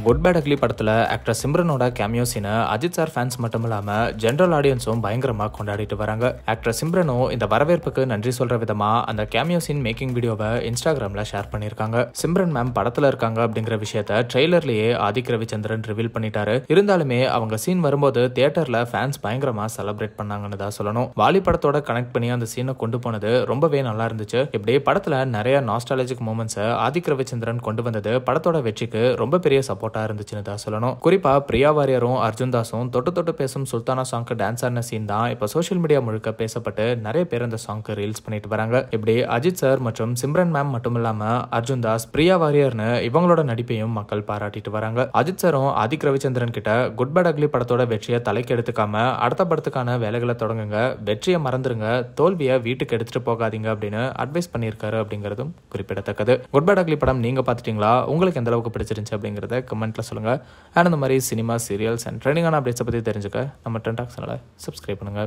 Good bad ugly படத்துல actor சிம்ரனோட cameo சீனை Ajith sir fans மட்டும் இல்லாம ஜெனரல் ஆடியன்ஸும் பயங்கரமா கொண்டாடிட்டு வராங்க. ஆக்டர் சிம்ரனும் இந்த வரவேற்புக்கு நன்றி சொல்ற விதமா அந்த கேமியோ சீன் மேக்கிங் வீடியோவை இன்ஸ்டாகிராம்ல ஷேர் பண்ணிருக்காங்க. சிம்ரன் மேம் படத்துல இருக்காங்க அப்படிங்கிற விஷயத்த ட்ரெய்லர்லயே ஆதிக் ரவிச்சந்திரன் ரிவீல் பண்ணிட்டாரு. இருந்தாலுமே அவங்க சீன் வரும்போது தியேட்டர்ல ஃபேன்ஸ் பயங்கரமா செலிப்ரேட் பண்ணாங்கன்னு தான் சொல்லணும். வாலி படத்தோட கனெக்ட் பண்ணி அந்த சீனை கொண்டு போனது ரொம்பவே நல்லா இருந்துச்சு. இப்படி படத்துல நிறைய நாஸ்டாலஜிக் மூமெண்ட்ஸ் ஆதிக் ரவிச்சந்திரன் கொண்டு வந்தது படத்தோட வெற்றிக்கு ரொம்ப பெரிய சப்போர்ட்டா இருந்துச்சுன்னு தான் சொல்லணும். குறிப்பா பிரியா வாரியரும் அர்ஜுன் தாஸும் தொட்டு தொட்டு பேசும் சுல்தானா சாங்க்கு டான்ஸ் ஆடின சீன் தான் இப்ப சோஷியல் மீடியா முழுக்க பேசப்பட்டு நிறைய பேர் அந்த சாங்க்கு ரீல்ஸ் பண்ணிட்டு வராங்க. இப்படி அஜித் சார் மற்றும் சிம்ரன் மேம் மட்டும் இல்லாம அர்ஜுன் தாஸ், பிரியா வாரியர்னு இவங்களோட நடிப்பையும் மக்கள் பாராட்டிட்டு வராங்க. அஜித் சாரும் ஆதிக் ரவிச்சந்திரன் கிட்ட குட் பேட் அக்லி படத்தோட வெற்றியை தலைக்கு எடுத்துக்காம அடுத்த படத்துக்கான வேலைகளை தொடங்குங்க, வெற்றியை மறந்துருங்க, தோல்வியை வீட்டுக்கு எடுத்துட்டு போகாதீங்க அப்படின்னு அட்வைஸ் பண்ணியிருக்காரு அப்படிங்கிறதும் குறிப்பிடத்தக்கது. குட் பேட் அக்லி படம் நீங்க பாத்துட்டீங்களா? உங்களுக்கு எந்த அளவுக்கு பிடிச்சிருந்துச்சு அப்படிங்கறத கமெண்ட்ல சொல்லுங்க. அண்ட் இந்த மாதிரி சினிமா, சீரியல்ஸ் அண்ட் ட்ரெண்டிங்கான அப்டேட்ஸை பத்தி தெரிஞ்சுக்க நம்ம ட்ரெண்ட் டாக்ஸ் சேனலை சப்ஸ்கிரைப் பண்ணுங்க.